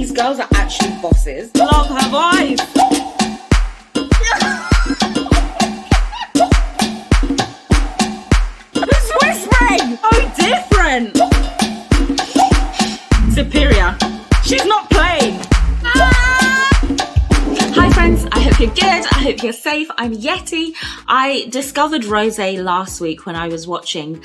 these girls are actually bosses. Love her voice. Who's whispering? Oh, different. Superior. She's not playing. Hi friends, I hope you're good. I hope you're safe. I'm Yetti. I discovered Rosé last week when I was watching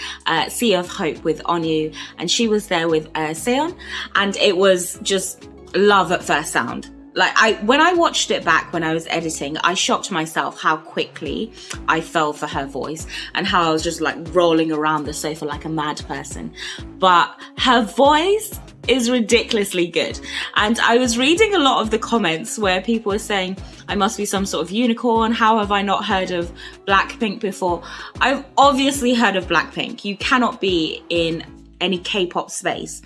Sea of Hope with Onyu, and she was there with Seon, and it was just love at first sound. Like when I watched it back when I was editing, I shocked myself how quickly I fell for her voice and how I was just like rolling around the sofa like a mad person. But her voice is ridiculously good. And I was reading a lot of the comments where people were saying, I must be some sort of unicorn. How have I not heard of BLACKPINK before? I've obviously heard of BLACKPINK. You cannot be in any K-pop space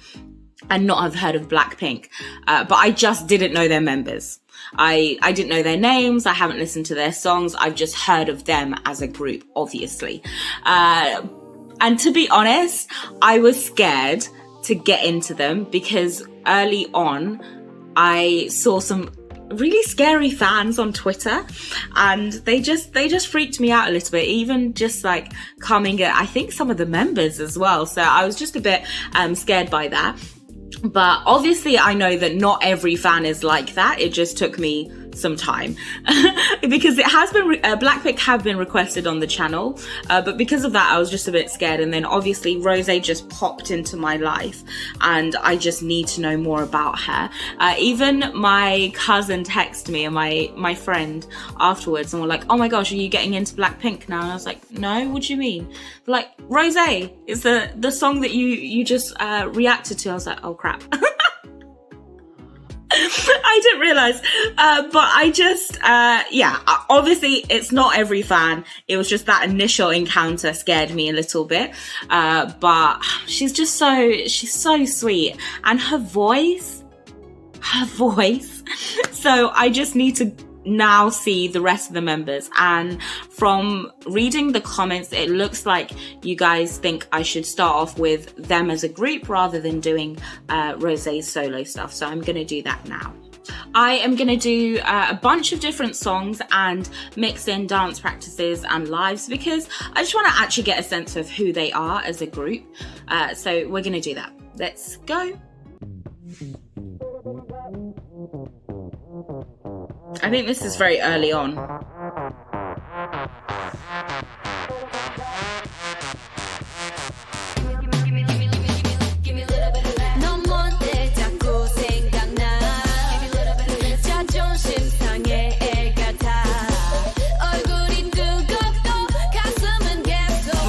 and not have heard of BLACKPINK. But I just didn't know their members. I didn't know their names. I haven't listened to their songs. I've just heard of them as a group, obviously. And to be honest, I was scared to get into them because early on I saw some really scary fans on Twitter, and they just freaked me out a little bit, even just like coming at, I think, some of the members as well. So I was just a bit scared by that. But obviously I know that not every fan is like that. It just took me some time because it has been BLACKPINK have been requested on the channel, but because of that I was just a bit scared. And then obviously Rosé just popped into my life and I just need to know more about her. Even my cousin texted me and my friend afterwards and were like, oh my gosh, are you getting into BLACKPINK now? And I was like, no, what do you mean? Like, Rosé is the song that you just reacted to. I was like, oh crap. I didn't realise, but I just, yeah, obviously it's not every fan. It was just that initial encounter scared me a little bit, but she's so sweet, and her voice. So I just need to now see the rest of the members, and from reading the comments it looks like you guys think I should start off with them as a group rather than doing Rosé's solo stuff, so I'm gonna do that now. I am gonna do a bunch of different songs and mix in dance practices and lives because I just want to actually get a sense of who they are as a group, so we're gonna do that. Let's go. I think this is very early on.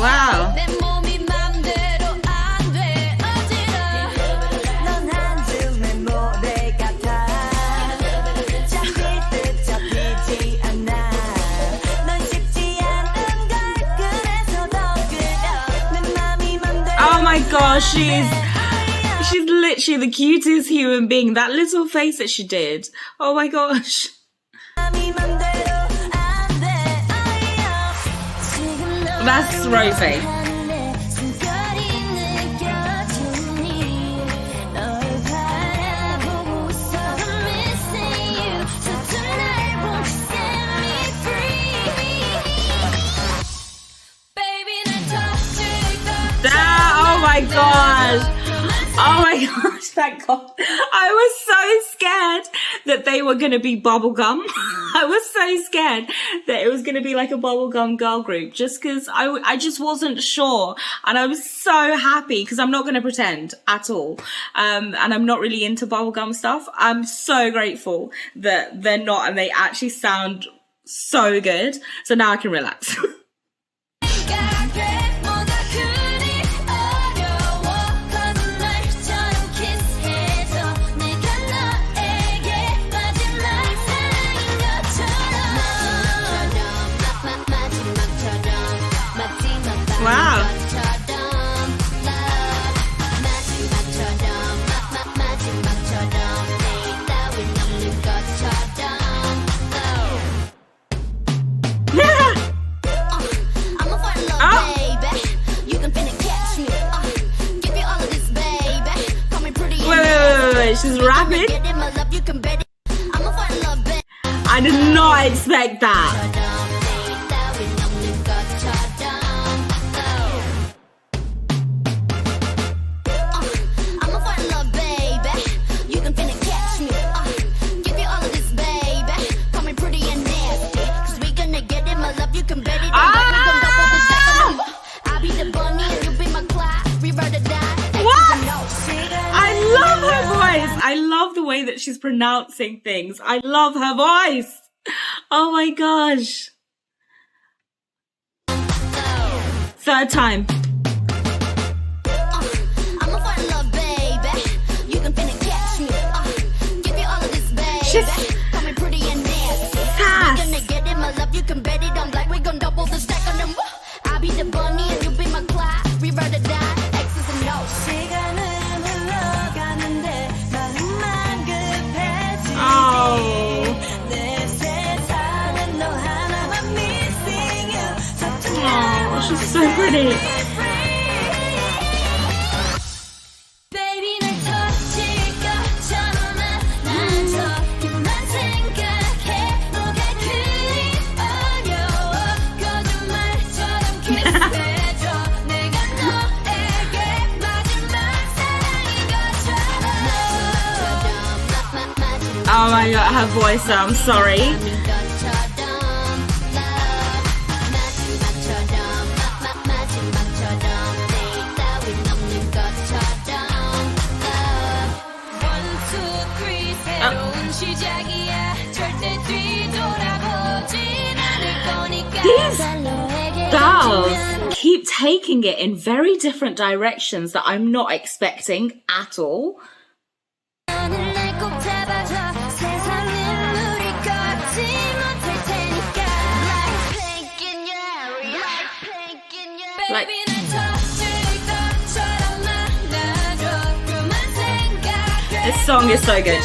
Wow. Oh my gosh, she's literally the cutest human being. That little face that she did. Oh my gosh. That's Rosé. Oh my gosh. Oh my gosh, thank God. I was so scared that they were going to be bubblegum. I was so scared that it was going to be like a bubblegum girl group just because I just wasn't sure. And I was so happy because I'm not going to pretend at all. And I'm not really into bubblegum stuff. I'm so grateful that they're not and they actually sound so good. So now I can relax. Wow. rapping. I did not expect that. I love the way that she's pronouncing things. I love her voice. Oh my gosh. Third time. She's sass. Oh, she's so pretty. Oh my god, her voice, I'm sorry. These girls keep taking it in very different directions that I'm not expecting at all. Like, this song is so good.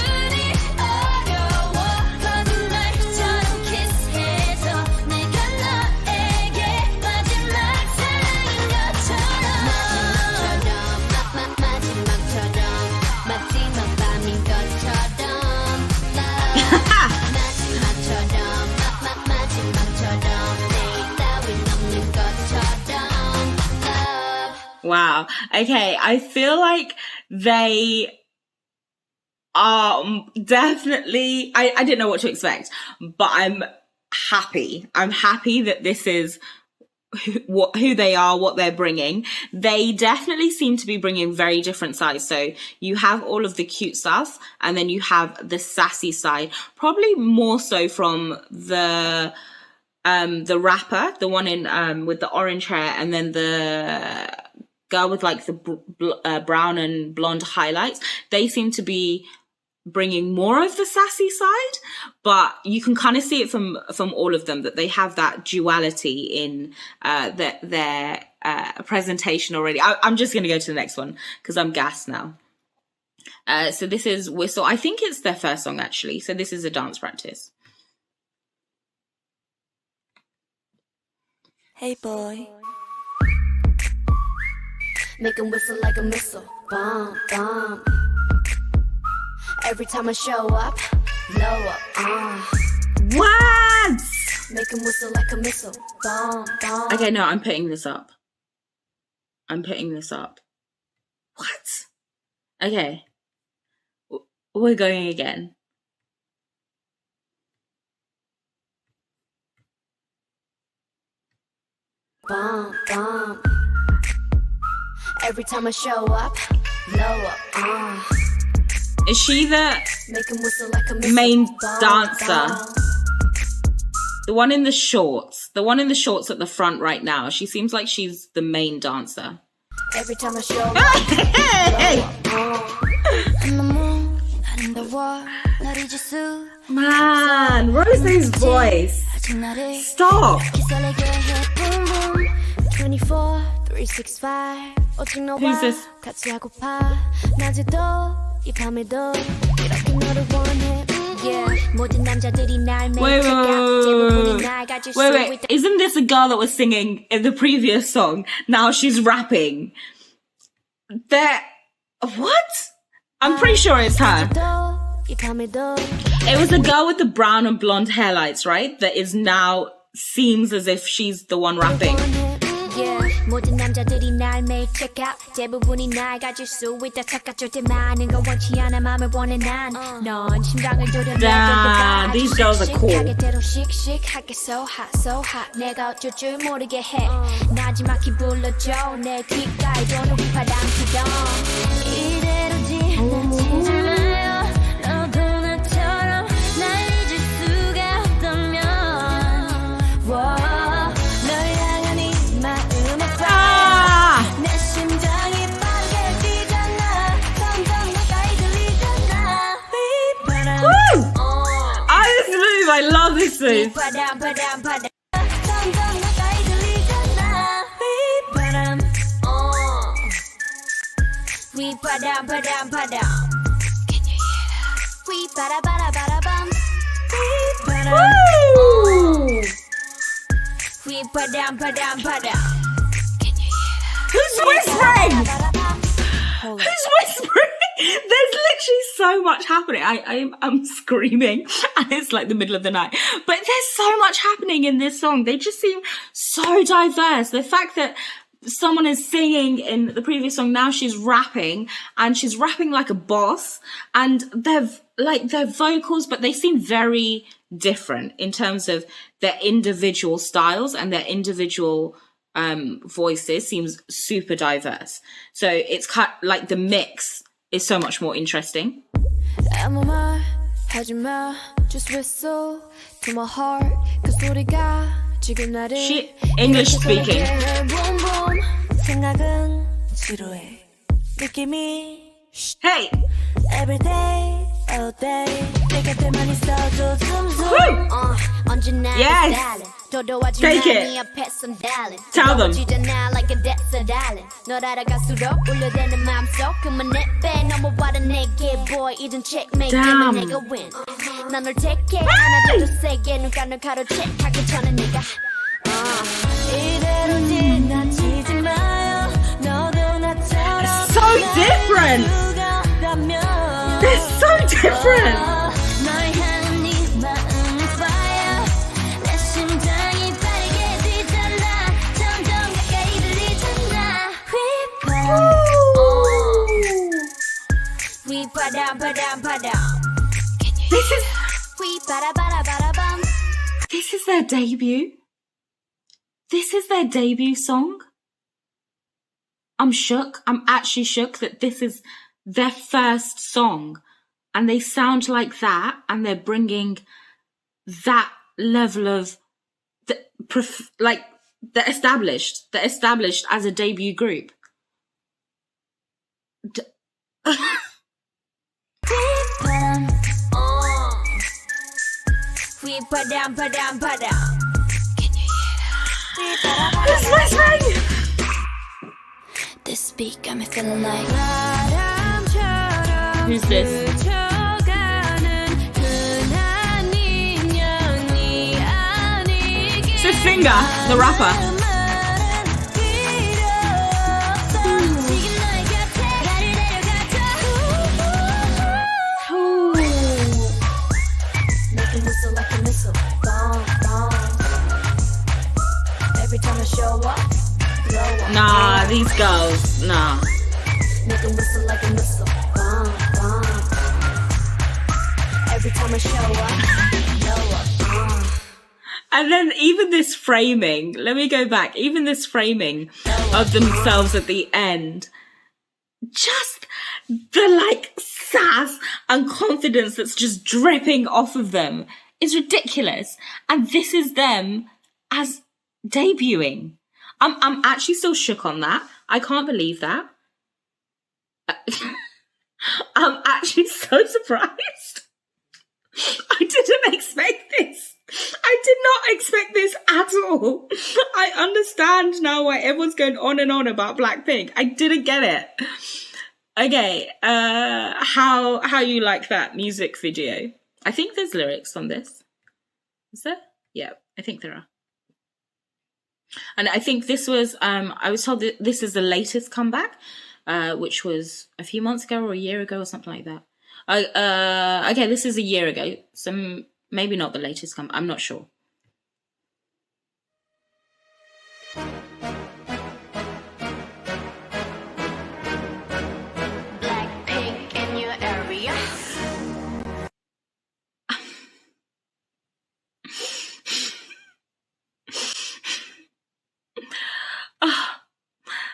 Wow. Okay, I feel like they are definitely, I didn't know what to expect, but I'm happy. I'm happy that this is who they are, what they're bringing. They definitely seem to be bringing very different sides. So you have all of the cute stuff, and then you have the sassy side, probably more so from the rapper, the one in with the orange hair, and then the girl with like the brown and blonde highlights. They seem to be bringing more of the sassy side, but you can kind of see it from all of them that they have that duality in their presentation already. I'm just going to go to the next one because I'm gassed now. So this is Whistle. I think it's their first song actually. So this is a dance practice. Hey boy, make him whistle like a missile, bomb, bomb. Every time I show up, blow up, What? Make him whistle like a missile, bomb, bomb. Okay, no, I'm putting this up. I'm putting this up. What? Okay. We're going again. Bomb, bomb. Every time I show up, blow up, Is she the Make him whistle like a missile, main bomb, dancer? bomb. The one in the shorts. The one in the shorts at the front right now. She seems like she's the main dancer. Every time I show up, Hey! Man, Rose's voice. Stop. 24, 365. Who's this? 같이 하고파. 낮에도 이 밤에도 이렇게 너를 원해. 모든 남자들이 날 Wait. Isn't this a girl that was singing in the previous song? Now she's rapping. What? I'm pretty sure it's her. It was the girl with the brown and blonde hairlights, right? That is now seems as if she's the one rapping. 모든 남자들이 날 매일 check out 대부분이 날 가질 수 있다 착각 절대 많은 건 원치 않아 맘을 원해 난넌 심장을 조련해 Damn, these girls are cool. 하게대로 씩씩하게 so hot 내가 어쩔 줄 모르게 해 나지막히 불러줘 내 귓가에 도는 휘파람 기동 이대로 지나치지 마요 너도 나처럼 날 잊을 수가 없다면 I love this move. Who's whispering? Who's whispering? There's literally so much happening. I'm screaming and it's like the middle of the night. But there's so much happening in this song. They just seem so diverse. The fact that someone is singing in the previous song, now she's rapping and she's rapping like a boss, and their vocals, but they seem very different in terms of their individual styles and their individual voices seems super diverse. So it's kind of like the mix is so much more interesting. She English speaking. Hey! Every day, all day, yes! Take it. Tell them. It's so different. They're so different. This is their debut. This is their debut song. I'm shook. I'm actually shook that this is their first song and they sound like that and they're bringing that level of the established as a debut group. Who's whispering? This beat got me feeling like. Who's this? It's a singer, the rapper. Nah, these girls, nah. Make them whistle like a missile. Bomb, bomb. Every time I show up, And then even this framing, let me go back, even this framing of themselves at the end, just the sass and confidence that's just dripping off of them is ridiculous. And this is them as debuting. I'm actually still shook on that. I can't believe that. I'm actually so surprised. I didn't expect this. I did not expect this at all. I understand now why everyone's going on and on about BLACKPINK. I didn't get it. Okay, how you like that music video? I think there's lyrics on this. Is there? Yeah, I think there are. And I think this was, I was told that this is the latest comeback. which was a few months ago or a year ago or something like that. Okay, this is a year ago, so maybe not the latest come. I'm not sure. BLACKPINK in your area.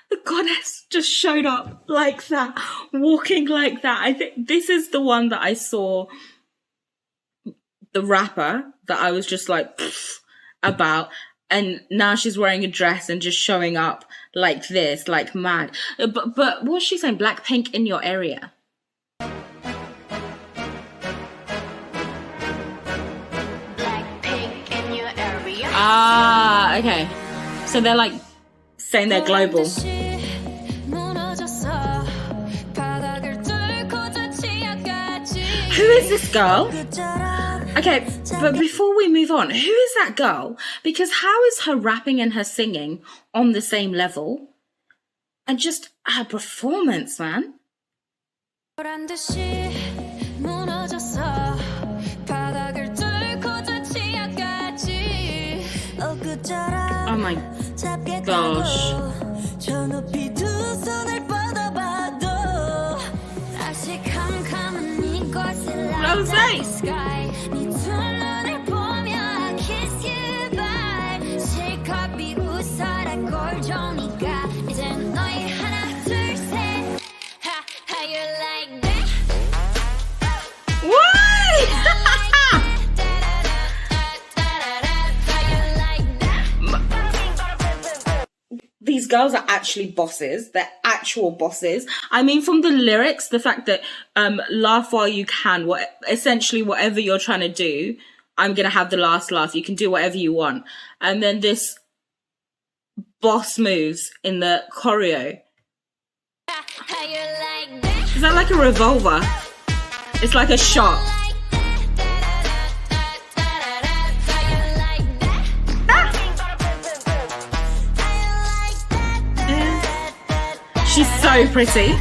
The goddess just showed up like that, walking like that. I think this is the one that I saw, the rapper that I was just like about, and now she's wearing a dress and just showing up like this, like mad. But what's she saying? BLACKPINK in your area. BLACKPINK in your area. Ah, okay. So they're like saying they're global. Who is this girl? Okay, but before we move on, who is that girl? Because how is her rapping and her singing on the same level? And just her performance, man. Oh my gosh. These girls are actually bosses. They're actual bosses. I mean, from the lyrics, the fact that laugh while you can, essentially whatever you're trying to do, I'm going to have the last laugh. You can do whatever you want. And then this boss moves in the choreo. Is that like a revolver? It's like a shot. She's so pretty.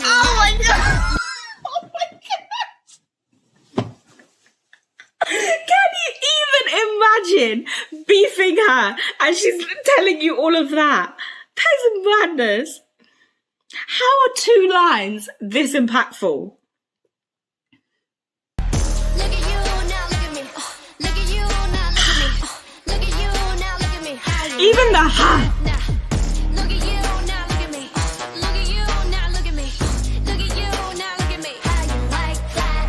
Oh my god! Oh my god! Can you even imagine beefing her and she's telling you all of that? That is madness. How are 2 lines this impactful? Even the ha!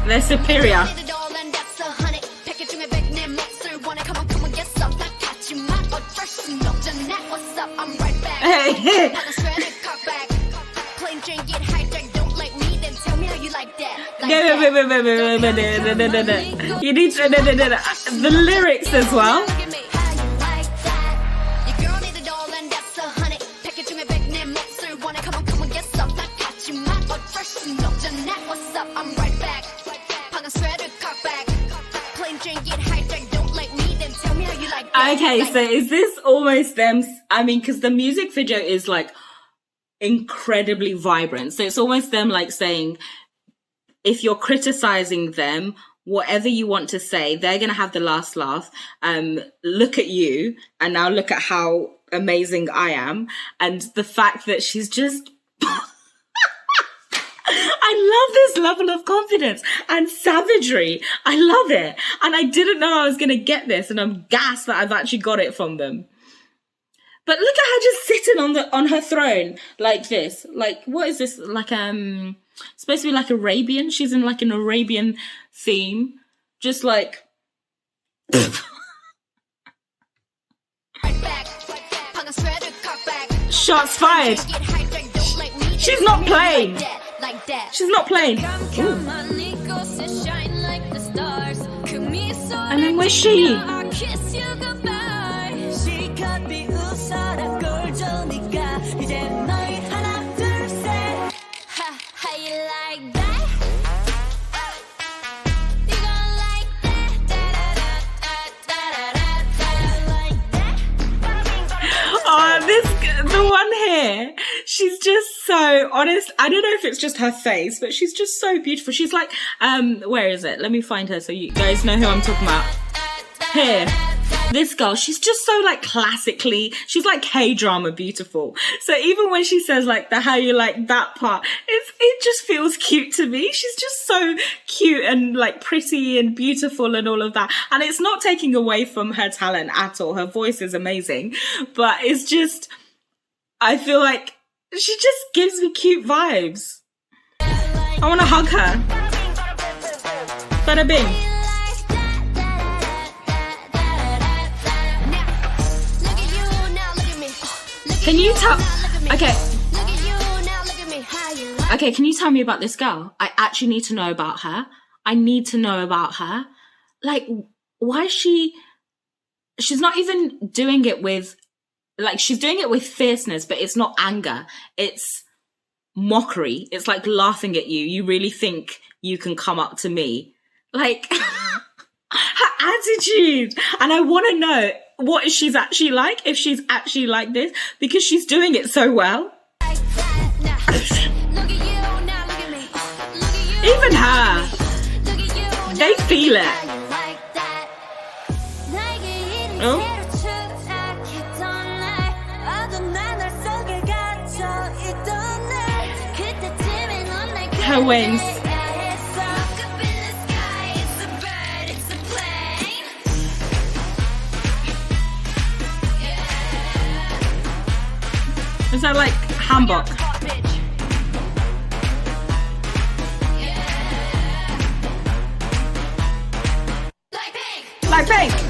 They're superior. Hey, hey. You need to the lyrics as well. Okay, so is this almost them? I mean, because the music video is like incredibly vibrant. So it's almost them like saying, if you're criticizing them, whatever you want to say, they're going to have the last laugh. Look at you. And now look at how amazing I am. And the fact that she's just... I love this level of confidence and savagery. I love it. And I didn't know I was going to get this. And I'm gassed that I've actually got it from them. But look at her just sitting on her throne like this. Like, what is this? Like, supposed to be like Arabian. She's in like an Arabian theme. Just like... Shots fired. She's not playing. She's not playing. Ooh. And then where's she? just so honest. I don't know if it's just her face, but she's just so beautiful. She's like, where is it? Let me find her so you guys know who I'm talking about. Here. This girl, she's just so like classically, she's like K-drama beautiful. So even when she says like the how you like that part, it just feels cute to me. She's just so cute and like pretty and beautiful and all of that. And it's not taking away from her talent at all. Her voice is amazing, but it's just, I feel like she just gives me cute vibes. I want to hug her. Bada bing. Can you tell? Okay, can you tell me about this girl? I actually need to know about her. I need to know about her. Like, why is she's not even doing it with, like, she's doing it with fierceness, but it's not anger. It's mockery. It's like laughing at you. You really think you can come up to me? Like, her attitude. And I want to know what she's actually like, if she's actually like this, because she's doing it so well. Even her, they feel it. Oh. Her wings. Is that like hanbok? BLACKPINK!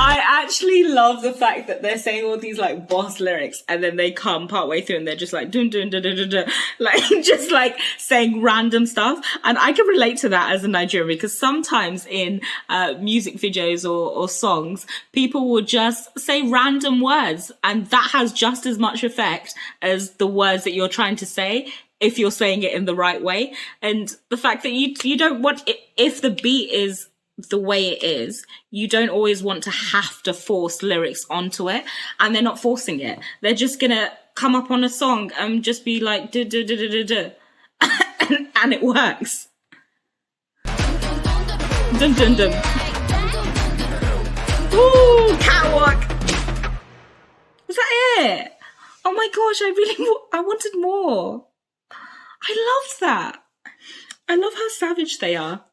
I actually love the fact that they're saying all these like boss lyrics and then they come partway through and they're just like dun dun dun dun dun dun, like just like saying random stuff. And I can relate to that as a Nigerian, because sometimes in music videos or songs, people will just say random words, and that has just as much effect as the words that you're trying to say, if you're saying it in the right way. And the fact that you don't want it, if the beat is the way it is, you don't always want to have to force lyrics onto it, and they're not forcing it. They're just gonna come up on a song and just be like duh, duh, duh, duh, duh, duh. And it works. Dun dun dun. Ooh, catwalk. Was that it? Oh my gosh, I wanted more. I loved that. I love how savage they are.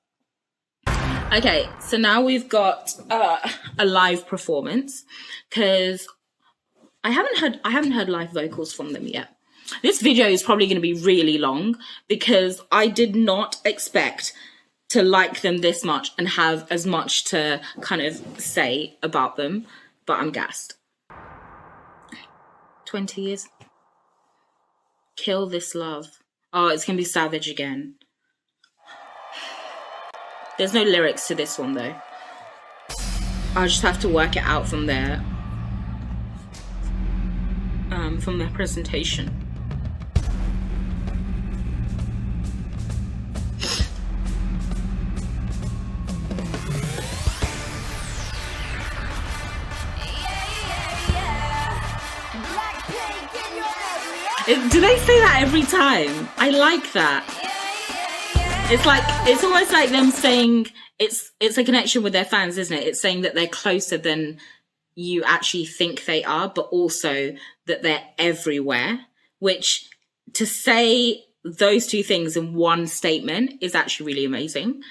Okay, so now we've got a live performance, because I haven't heard live vocals from them yet. This video is probably going to be really long, because I did not expect to like them this much and have as much to kind of say about them, but I'm gassed. 20 years. Kill this love. Oh, it's going to be savage again. There's no lyrics to this one though. I'll just have to work it out from their presentation. Do they say that every time? I like that. It's like, it's almost like them saying, it's a connection with their fans, isn't it? It's saying that they're closer than you actually think they are, but also that they're everywhere, which to say those two things in one statement is actually really amazing.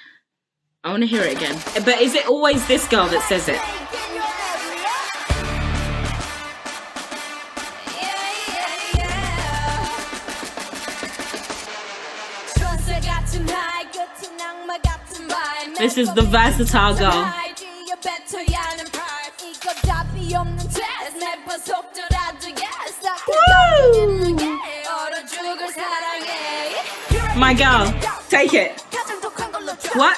I want to hear it again. But is it always this girl that says it? This is the versatile girl. Woo! My girl, take it. What?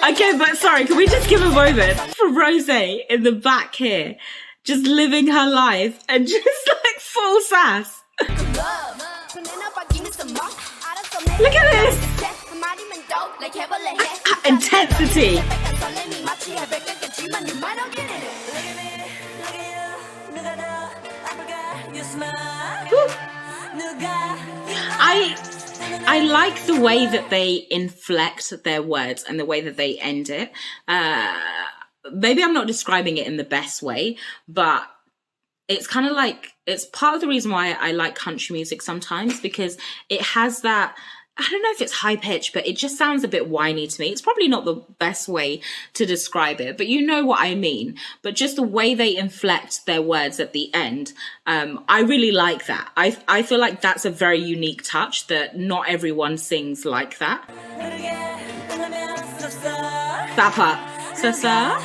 Okay, but sorry, can we just give a moment for Rosé in the back here, just living her life and just like full sass. Look at this! Intensity! I like the way that they inflect their words and the way that they end it. Maybe I'm not describing it in the best way, but it's kind of like, it's part of the reason why I like country music sometimes, because it has that, I don't know if it's high pitched, but it just sounds a bit whiny to me. It's probably not the best way to describe it, but you know what I mean. But just the way they inflect their words at the end, I really like that. I feel like that's a very unique touch that not everyone sings like that. That part. Sa.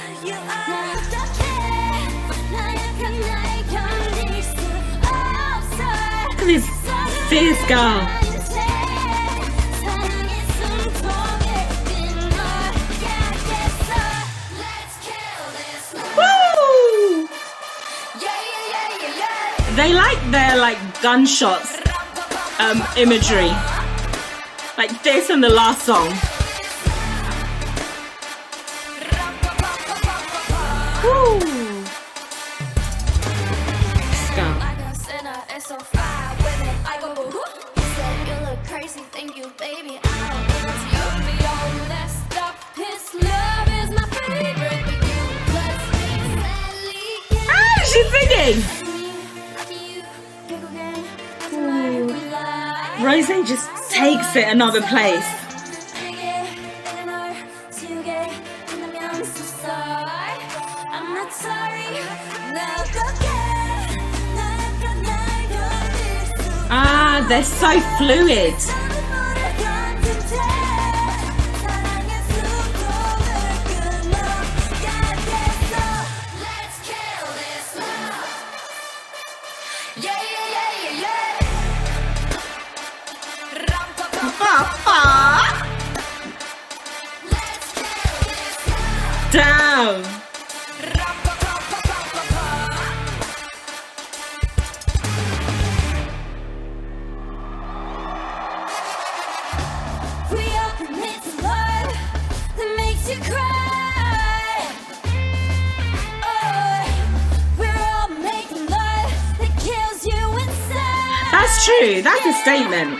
Look at this fierce girl. They like their gunshots imagery, like this in the last song. Woo. Let's go. Ah, she's singing. Rose just takes it another place. Ah, they're so fluid. Damn. That's true. That's a statement.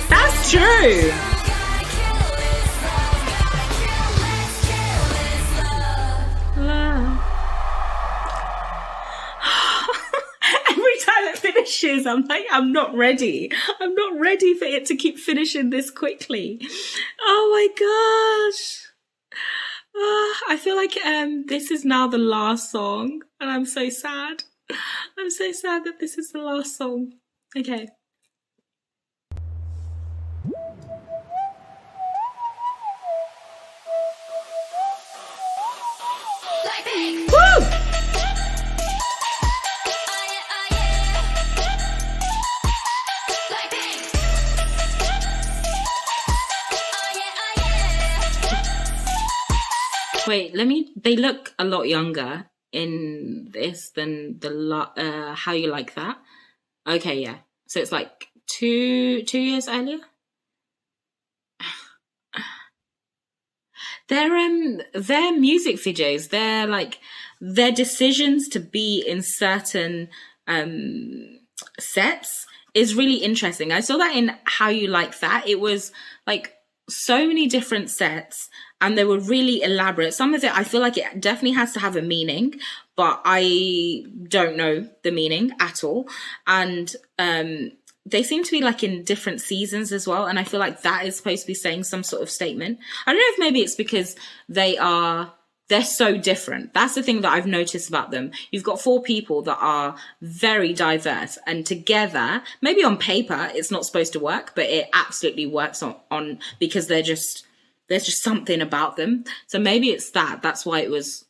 That's true. Every time it finishes, I'm like, I'm not ready. I'm not ready for it to keep finishing this quickly. Oh my gosh. I feel like this is now the last song, and I'm so sad. I'm so sad that this is the last song. Okay. Woo! Wait, they look a lot younger in this than the How You Like That. Okay, yeah. So it's like two years earlier. Their music videos, their decisions to be in certain sets is really interesting. I saw that in How You Like That. It was like so many different sets, and they were really elaborate. Some of it, I feel like it definitely has to have a meaning, but I don't know the meaning at all. And they seem to be like in different seasons as well. And I feel like that is supposed to be saying some sort of statement. I don't know if maybe it's because they're so different. That's the thing that I've noticed about them. You've got 4 people that are very diverse, and together, maybe on paper, it's not supposed to work, but it absolutely works on because there's just something about them. So maybe it's that. That's why it was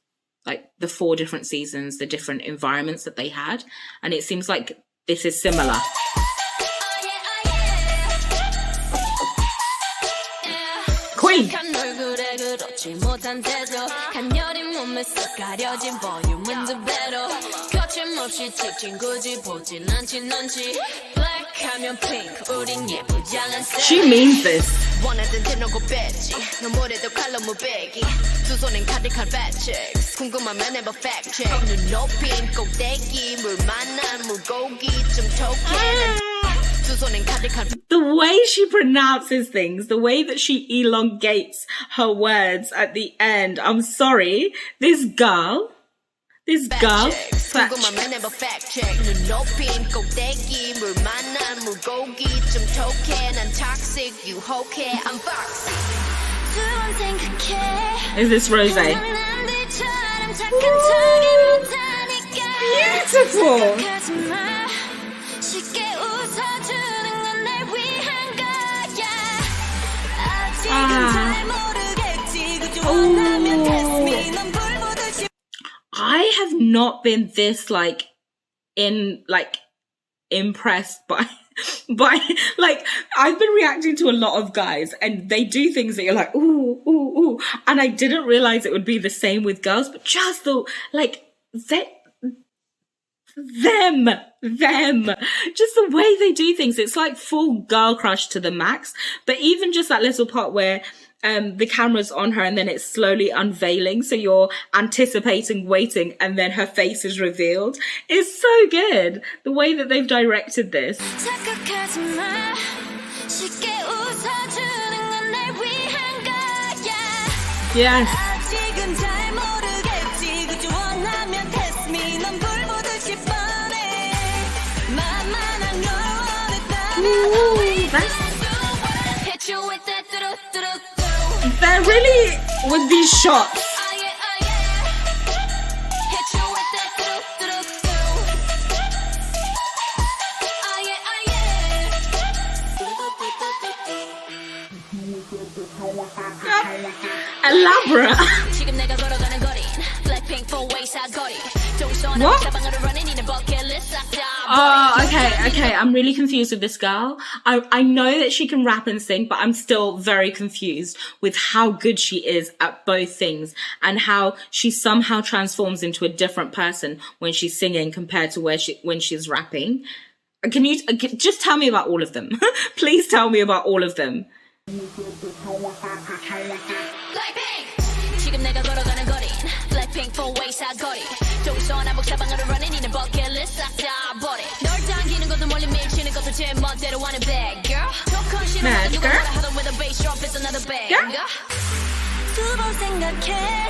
like the 4 different seasons, the different environments that they had. And it seems like this is similar. Queen. 몸에서 가려진 볼륨은 두 배로 거침없이 찍힌 굳이 보진 않지 넌지 black하면 pink 우린 예쁘장한 She means this. 원하던 대놓고 뺐지 너무래도 칼로 무배기 두 손엔 가득한 fat chicks 궁금하면 해봐 fact check 눈 높인 꼭대기 물 만난 물고기 좀 톡해 두 손엔 가득한 The way she pronounces things, the way that she elongates her words at the end. I'm sorry, this girl. 궁금하면 해봐 fact check 눈 높인 꼭대기 물 만난 물고기 좀 톡해 난 toxic 유혹해 I'm foxy 두번 생각해 Is this Rose? Beautiful. 쉽게 웃어주는 건 날 위한 거야 아직은 잘 모르겠지 그저 원하면 test me 넌 불보듯이 I have not been this impressed by like I've been reacting to a lot of guys and they do things that you're like ooh ooh ooh and I didn't realize it would be the same with girls, but just the them just the way they do things, it's like full girl crush to the max. But even just that little part where the camera's on her and then it's slowly unveiling, so you're anticipating, waiting, and then her face is revealed. It's so good, the way that they've directed this. Yes. Ooh, they're really with these shots. Elaborate. What? Oh, okay. I'm really confused with this girl. I know that she can rap and sing, but I'm still very confused with how good she is at both things and how she somehow transforms into a different person when she's singing compared to when she's rapping. Can you just tell me about all of them? Please tell me about all of them. 지금 내가 걸어가는 거리 BLACKPINK 4-way 사거리 동서 남북 사방으로 running 이는 버킷리스트 싹 다 버려 널 당기는 것도 멀리 밀치는 것도 제 멋대로 하는 bad girl 독한 싫어 누가 뭐라 하던 with a bass drop it's another banger 두 번 생각해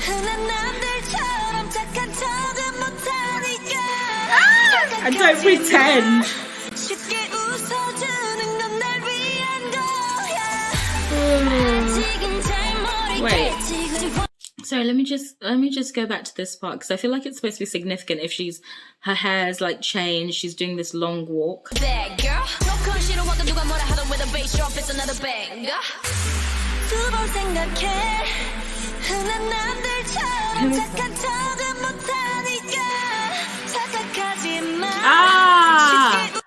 흔한 남들처럼 착한 척은 못하니까 I don't pretend. 쉽게 웃어주는 건 날 위한 거야 아직은 잘 Wait. Sorry, let me just go back to this part because I feel like it's supposed to be significant if her hair's like changed, she's doing this long walk. Bad girl. 누가 뭐라 하던 with a bass drop it's another banger. 두 번 생각해. 흔한 남들처럼 착한 척은 못하니까 착각하지 마. Ah!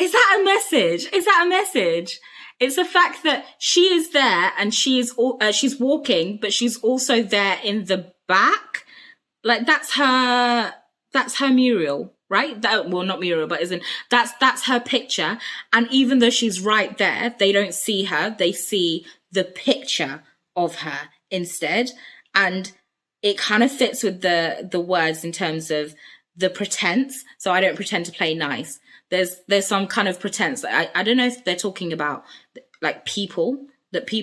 Is that a message? Is that a message? It's the fact that she is there and she's walking, but she's also there in the back. Like that's her mural, right? Well, not mural, but that's her picture. And even though she's right there, they don't see her. They see the picture of her instead. And it kind of fits with the words in terms of the pretense. So I don't pretend to play nice. There's some kind of pretense. I don't know if they're talking about like people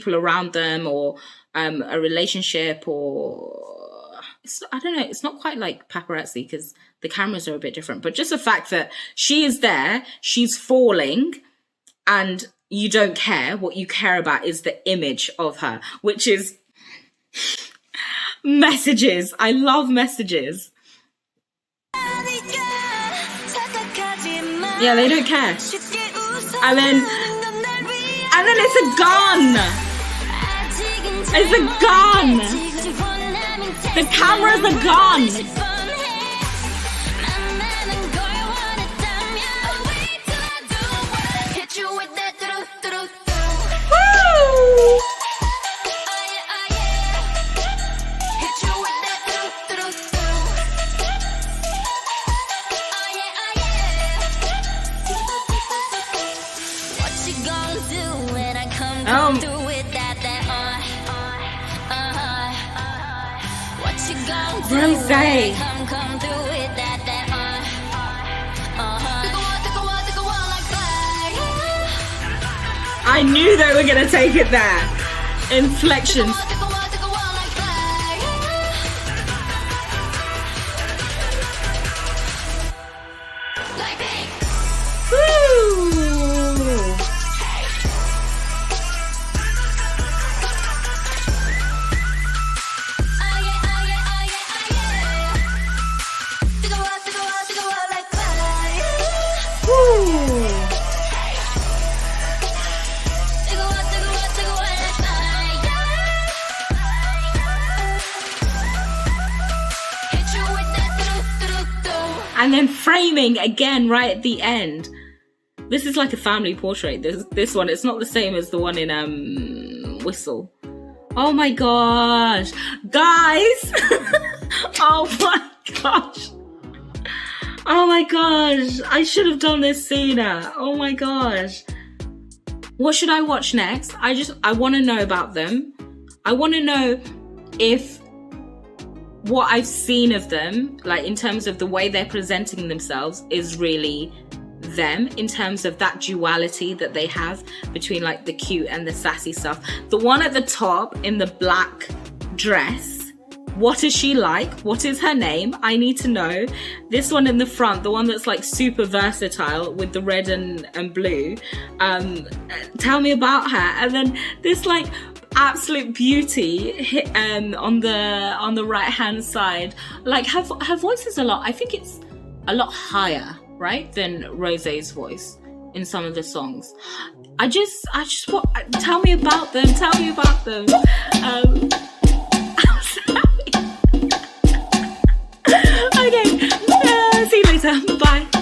around them or a relationship or I don't know. It's not quite like paparazzi because the cameras are a bit different, but just the fact that she is there, she's falling and you don't care. What you care about is the image of her, which is messages. I love messages. Yeah, they don't care. And then it's a gun. It's a gun. The camera's a gun. Woo! Rosé. I knew they were gonna take it there. Inflections. And then framing again right at the end. This is like a family portrait. This one, it's not the same as the one in Whistle. Oh my gosh, guys! Oh my gosh! Oh my gosh! I should have done this sooner. Oh my gosh! What should I watch next? I want to know about them. I want to know if what I've seen of them, like in terms of the way they're presenting themselves, is really them, in terms of that duality that they have between like the cute and the sassy stuff. The one at the top in the black dress, what is she like? What is her name? I need to know. This one in the front, the one that's like super versatile with the red and blue, tell me about her. And then this like absolute beauty on the right hand side, like her voice is I think it's a lot higher, right, than Rosé's voice in some of the songs. I just want, tell me about them. Okay, see you later, bye.